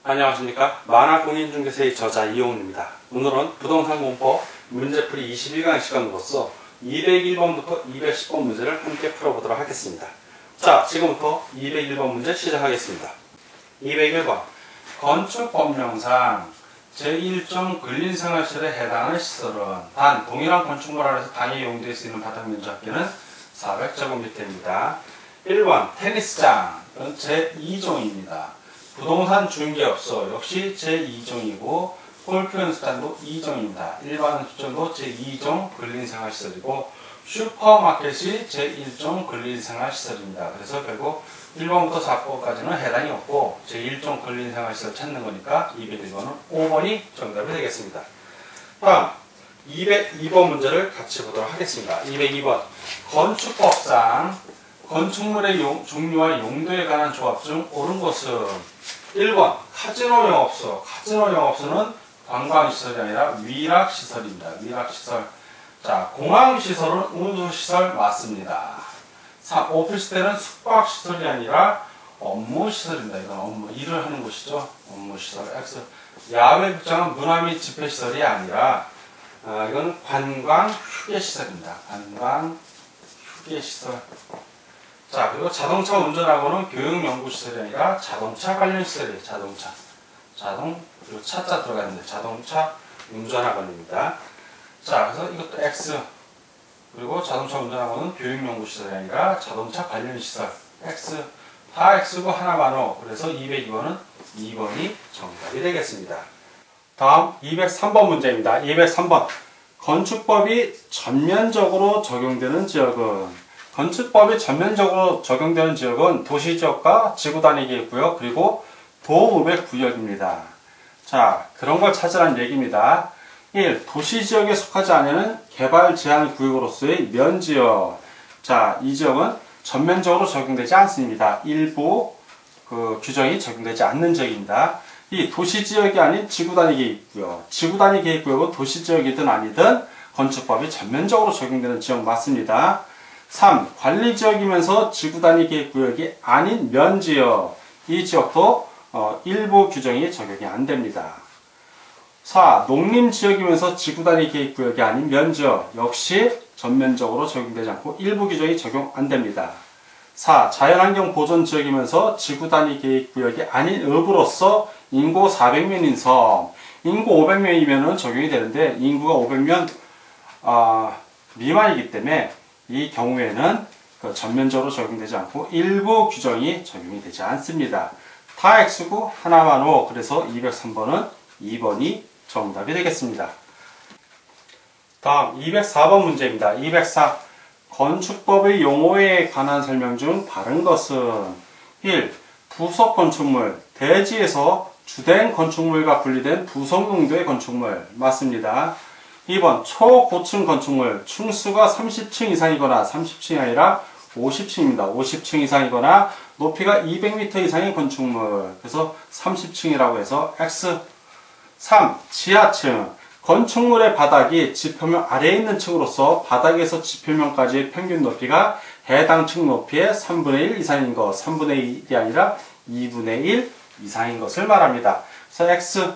안녕하십니까. 만화공인중개사의 저자 이용훈입니다. 오늘은 부동산공법 문제풀이 21강 시간으로서 201번부터 210번 문제를 함께 풀어보도록 하겠습니다. 자, 지금부터 201번 문제 시작하겠습니다. 201번 건축법령상 제1종 근린생활시설에 해당하는 시설은 단 동일한 건축물 안에서 당연히 이용될 수 있는 바닥면적 합계는 400제곱미터입니다. 1번 테니스장은 제2종입니다. 부동산 중개업소 역시 제2종이고 골프 연습장도 2종입니다. 일반 주점도 제2종 근린생활시설이고 슈퍼마켓이 제1종 근린생활시설입니다. 그래서 결국 1번부터 4번까지는 해당이 없고 제1종 근린생활시설 찾는 거니까 201번은 5번이 정답이 되겠습니다. 다음 202번 문제를 같이 보도록 하겠습니다. 202번 건축법상 건축물의 종류와 용도에 관한 조합 중 옳은 것은 1번 카지노 영업소. 카지노 영업소는 관광시설이 아니라 위락시설입니다. 위락시설. 자, 공항시설은 운수시설 맞습니다. 3. 오피스텔은 숙박시설이 아니라 업무시설입니다. 이건 업무, 일을 하는 곳이죠. 업무시설. X. 야외극장은 문화 및 집회시설이 아니라 이건 관광휴게시설입니다. 관광휴게시설. 자, 그리고 자동차 운전하고는 교육연구시설이 아니라 자동차 관련 시설이에요. 자동차. 그리고 차자 들어가 있는데 자동차 운전학원입니다. 자, 그래서 이것도 X. 그리고 자동차 운전하고는 교육연구시설이 아니라 자동차 관련 시설. X. 다 X고 하나만 O. 그래서 202번은 2번이 정답이 되겠습니다. 다음 203번 문제입니다. 203번. 건축법이 전면적으로 적용되는 지역은 건축법이 전면적으로 적용되는 지역은 도시지역과 지구단위계획구역 그리고 도읍의구역입니다. 자, 그런 걸 찾으라는 얘기입니다. 1. 도시지역에 속하지 않는 개발제한구역으로서의 면지역. 자, 이 지역은 전면적으로 적용되지 않습니다. 일부 규정이 적용되지 않는 지역입니다. 2. 도시지역이 아닌 지구단위계획구역. 지구단위계획구역은 도시지역이든 아니든 건축법이 전면적으로 적용되는 지역 맞습니다. 3. 관리지역이면서 지구단위계획구역이 아닌 면지역. 이 지역도 일부 규정이 적용이 안됩니다. 4. 농림지역이면서 지구단위계획구역이 아닌 면지역. 역시 전면적으로 적용되지 않고 일부 규정이 적용 안됩니다. 4. 자연환경보존지역이면서 지구단위계획구역이 아닌 읍으로서 인구 400명인 섬. 인구 500명이면 적용이 되는데 인구가 500명 미만이기 때문에 이 경우에는 전면적으로 적용되지 않고 일부 규정이 적용이 되지 않습니다. 다 X고 하나만 O. 그래서 203번은 2번이 정답이 되겠습니다. 다음 204번 문제입니다. 204. 건축법의 용어에 관한 설명 중 바른 것은 1. 부속 건축물. 대지에서 주된 건축물과 분리된 부속 용도의 건축물 맞습니다. 2번 초고층 건축물. 층수가 30층 이상이거나 30층이 아니라 50층입니다. 50층 이상이거나 높이가 200m 이상의 건축물. 그래서 30층이라고 해서 X. 3. 지하층. 건축물의 바닥이 지표면 아래에 있는 층으로서 바닥에서 지표면까지의 평균 높이가 해당 층 높이의 3분의 1 이상인 것. 3분의 1이 아니라 2분의 1 이상인 것을 말합니다. 그래서 X.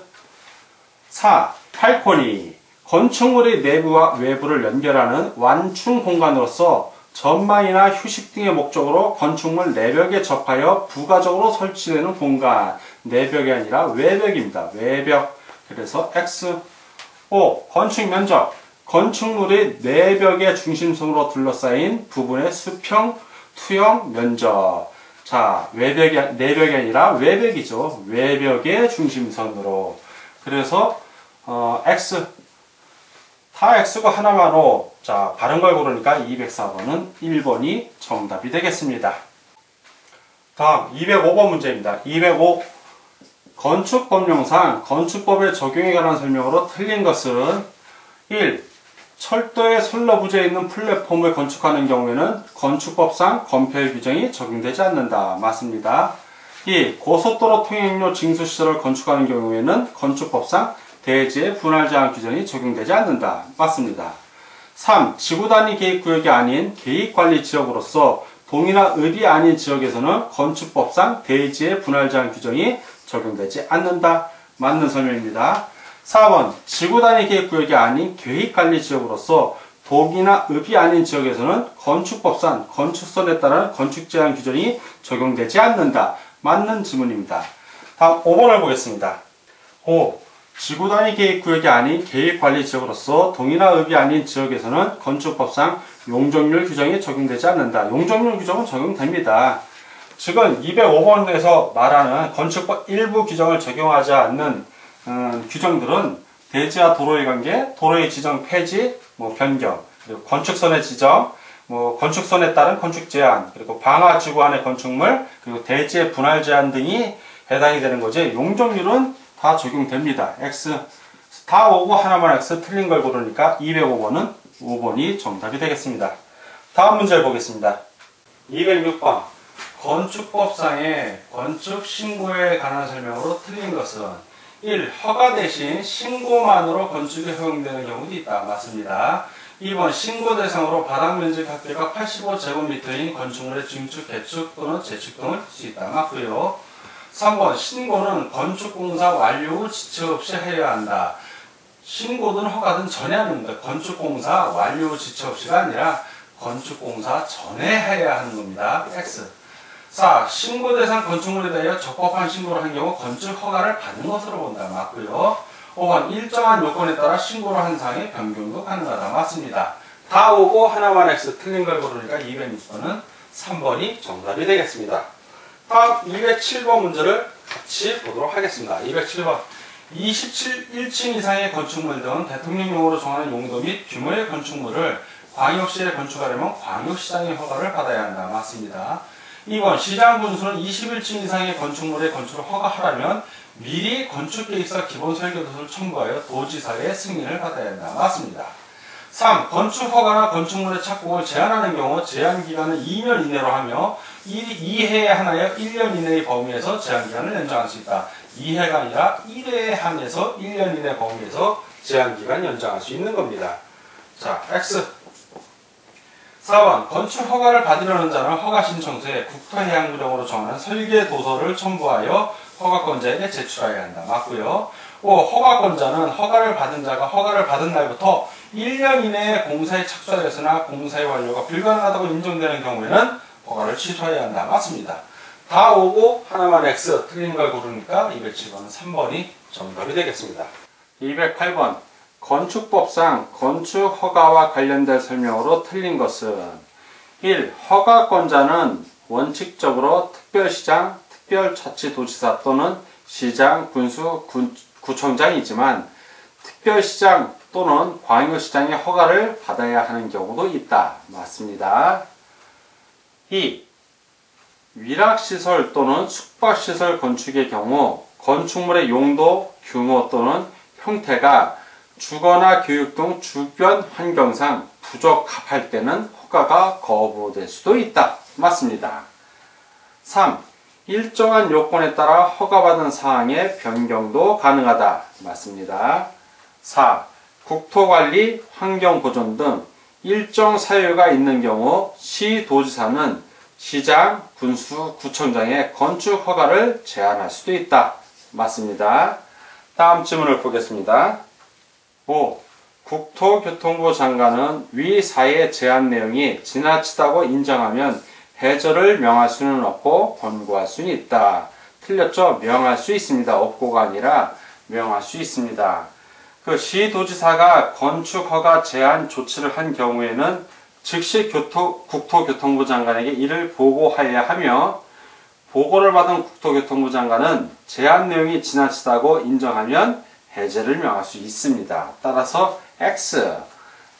4. 발코니. 건축물의 내부와 외부를 연결하는 완충 공간으로서 전망이나 휴식 등의 목적으로 건축물 내벽에 접하여 부가적으로 설치되는 공간. 내벽이 아니라 외벽입니다. 외벽. 그래서 X. 5. 건축 면적. 건축물의 내벽의 중심선으로 둘러싸인 부분의 수평, 투영 면적. 자, 내벽이 아니라 외벽이죠. 외벽의 중심선으로. 그래서 X. 다 X고 하나만 O. 자, 바른 걸 고르니까 204번은 1번이 정답이 되겠습니다. 다음 205번 문제입니다. 205. 건축법령상 건축법의 적용에 관한 설명으로 틀린 것은 1. 철도의 선로부지에 있는 플랫폼을 건축하는 경우에는 건축법상 건폐율 규정이 적용되지 않는다. 맞습니다. 2. 고속도로 통행료 징수시설을 건축하는 경우에는 건축법상 대지의 분할제한 규정이 적용되지 않는다. 맞습니다. 3. 지구단위 계획구역이 아닌 계획관리지역으로서 동이나 읍이 아닌 지역에서는 건축법상 대지의 분할제한 규정이 적용되지 않는다. 맞는 설명입니다. 4번 지구단위 계획구역이 아닌 계획관리지역으로서 도기나 읍이 아닌 지역에서는 건축법상 건축선에 따른 건축제한 규정이 적용되지 않는다. 맞는 지문입니다. 다음 5번을 보겠습니다. 5. 지구단위 계획구역이 아닌 계획관리지역으로서 동이나 읍이 아닌 지역에서는 건축법상 용적률 규정이 적용되지 않는다. 용적률 규정은 적용됩니다. 지금 205번에서 말하는 건축법 일부 규정을 적용하지 않는 규정들은 대지와 도로의 관계, 도로의 지정 폐지, 변경, 그리고 건축선의 지정, 건축선에 따른 건축 제한, 그리고 방화 지구 안의 건축물, 그리고 대지의 분할 제한 등이 해당이 되는 거지. 용적률은 다 적용됩니다. X 다 오고 하나만 X 틀린 걸 고르니까 205번은 5번이 정답이 되겠습니다. 다음 문제를 보겠습니다. 206번 건축법상의 건축신고에 관한 설명으로 틀린 것은 1. 허가 대신 신고만으로 건축이 허용되는 경우도 있다. 맞습니다. 2번 신고 대상으로 바닥면적 합계가 85제곱미터인 건축물의 증축, 개축 또는 재축 등을 할 수 있다. 맞고요. 3번 신고는 건축공사 완료 후 지체 없이 해야 한다. 신고든 허가든 전에 하는 겁니다. 건축공사 완료 후 지체 없이가 아니라 건축공사 전에 해야 하는 겁니다. X. 4. 신고 대상 건축물에 대하여 적법한 신고를 한 경우 건축 허가를 받은 것으로 본다. 맞고요. 5번 일정한 요건에 따라 신고를 한 사항의 변경도 가능하다. 맞습니다. 다 오고 하나만 X 틀린 걸 고르니까 206번은 3번이 정답이 되겠습니다. 다음 207번 문제를 같이 보도록 하겠습니다. 207번 1층 이상의 건축물 등 대통령령으로 정하는 용도 및 규모의 건축물을 광역시에 건축하려면 광역시장의 허가를 받아야 한다. 맞습니다. 2번 시장 군수는 21층 이상의 건축물의 건축을 허가하려면 미리 건축계획서 기본설계도서를 첨부하여 도지사의 승인을 받아야 한다. 맞습니다. 3. 건축허가나 건축물의 착공을 제한하는 경우 제한기간을 2년 이내로 하며 2회에 하나여 1년 이내의 범위에서 제한기간을 연장할 수 있다. 2회가 아니라 1회에 한해서 1년 이내 범위에서 제한기간 연장할 수 있는 겁니다. 자, X. 4번 건축허가를 받으려는 자는 허가신청서에 국토해양부령으로 정하는 설계도서를 첨부하여 허가권자에게 제출해야 한다. 맞고요. 5. 허가권자는 허가를 받은 자가 허가를 받은 날부터 1년 이내에 공사에 착수하였으나 공사의 완료가 불가능하다고 인정되는 경우에는 허가를 취소해야 한다. 맞습니다. 다 오고 하나만 X 틀린 걸 고르니까 207번은 3번이 정답이 되겠습니다. 208번 건축법상 건축허가와 관련된 설명으로 틀린 것은 1. 허가권자는 원칙적으로 특별시장, 특별자치도지사 또는 시장, 군수, 구청장이지만 특별시장 또는 광역시장의 허가를 받아야 하는 경우도 있다. 맞습니다. 2. 위락시설 또는 숙박시설 건축의 경우 건축물의 용도, 규모 또는 형태가 주거나 교육 등 주변 환경상 부적합할 때는 허가가 거부될 수도 있다. 맞습니다. 3. 일정한 요건에 따라 허가받은 사항의 변경도 가능하다. 맞습니다. 4. 국토관리, 환경보존 등 일정 사유가 있는 경우 시도지사는 시장, 군수, 구청장의 건축 허가를 제한할 수도 있다. 맞습니다. 다음 질문을 보겠습니다. 5. 국토교통부 장관은 위 사의 제한 내용이 지나치다고 인정하면 해저를 명할 수는 없고 권고할 수는 있다. 틀렸죠? 명할 수 있습니다. 없고가 아니라 명할 수 있습니다. 그 시도지사가 건축허가 제한 조치를 한 경우에는 즉시 국토교통부 장관에게 이를 보고하여야 하며 보고를 받은 국토교통부 장관은 제한 내용이 지나치다고 인정하면 해제를 명할 수 있습니다. 따라서 X.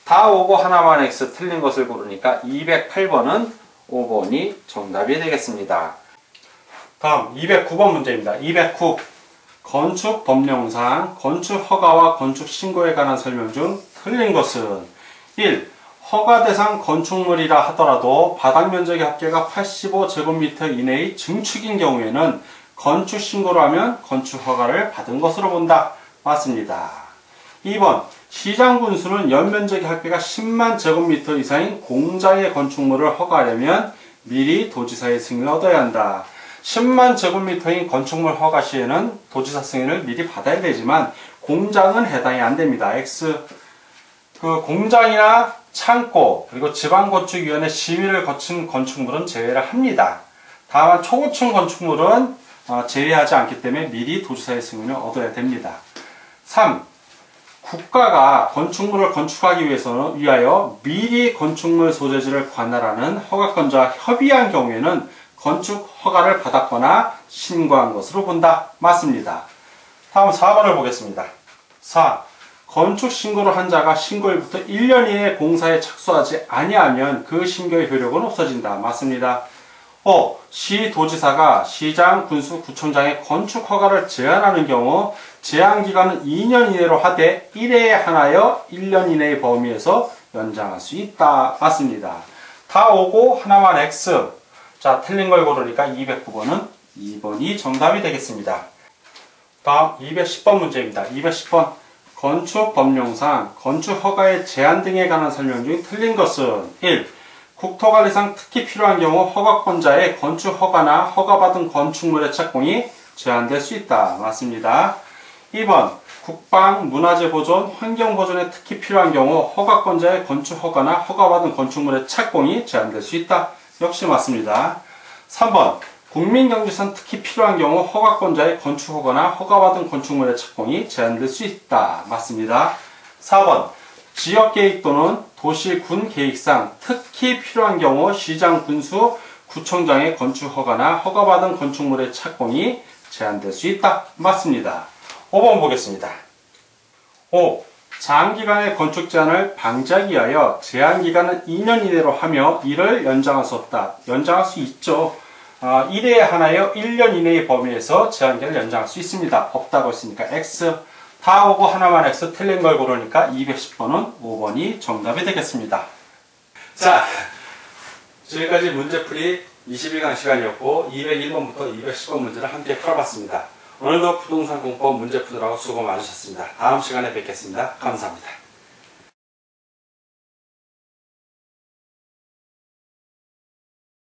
다 오고 하나만 X 틀린 것을 고르니까 208번은 5번이 정답이 되겠습니다. 다음 209번 문제입니다. 209. 건축법령상 건축허가와 건축신고에 관한 설명 중 틀린 것은 1. 허가 대상 건축물이라 하더라도 바닥면적의 합계가 85제곱미터 이내의 증축인 경우에는 건축신고를 하면 건축허가를 받은 것으로 본다. 맞습니다. 2번 시장군수는 연면적의 합계가 10만 제곱미터 이상인 공장의 건축물을 허가하려면 미리 도지사의 승인을 얻어야 한다. 10만 제곱미터인 건축물 허가 시에는 도지사 승인을 미리 받아야 되지만 공장은 해당이 안 됩니다. X. 그 공장이나 창고 그리고 지방건축위원회 심의를 거친 건축물은 제외를 합니다. 다만 초고층 건축물은 제외하지 않기 때문에 미리 도지사의 승인을 얻어야 됩니다. 3. 국가가 건축물을 건축하기 위하여 미리 건축물 소재지를 관할하는 허가권자와 협의한 경우에는 건축 허가를 받았거나 신고한 것으로 본다. 맞습니다. 다음 4번을 보겠습니다. 4. 건축 신고를 한 자가 신고일부터 1년 이내에 공사에 착수하지 아니하면 그 신고의 효력은 없어진다. 맞습니다. 5. 시도지사가 시장, 군수, 구청장의 건축 허가를 제한하는 경우 제한기간은 2년 이내로 하되 1회에 한하여 1년 이내의 범위에서 연장할 수 있다. 맞습니다. 다 오고 하나만 X. 자, 틀린 걸 고르니까 209번은 2번이 정답이 되겠습니다. 다음 210번 문제입니다. 210번. 건축법령상 건축허가의 제한 등에 관한 설명 중 틀린 것은 1. 국토관리상 특히 필요한 경우 허가권자의 건축허가나 허가받은 건축물의 착공이 제한될 수 있다. 맞습니다. 2번. 국방, 문화재 보존, 환경 보존에 특히 필요한 경우 허가권자의 건축허가나 허가받은 건축물의 착공이 제한될 수 있다. 역시 맞습니다. 3번. 국민경제상 특히 필요한 경우 허가권자의 건축허가나 허가받은 건축물의 착공이 제한될 수 있다. 맞습니다. 4번. 지역계획 또는 도시, 군 계획상 특히 필요한 경우 시장, 군수, 구청장의 건축허가나 허가받은 건축물의 착공이 제한될 수 있다. 맞습니다. 5번 보겠습니다. 5. 장기간의 건축 제한을 방지하기 위하여 제한기간은 2년 이내로 하며 이를 연장할 수 없다. 연장할 수 있죠. 1회에 한하여 1년 이내의 범위에서 제한기간을 연장할 수 있습니다. 없다고 했으니까 X. 다 오고 하나만 X. 틀린 걸 고르니까 210번은 5번이 정답이 되겠습니다. 자, 지금까지 문제풀이 21강 시간이었고 201번부터 210번 문제를 함께 풀어봤습니다. 오늘도 부동산 공법 문제 푸느라고 수고 많으셨습니다. 다음 시간에 뵙겠습니다. 감사합니다.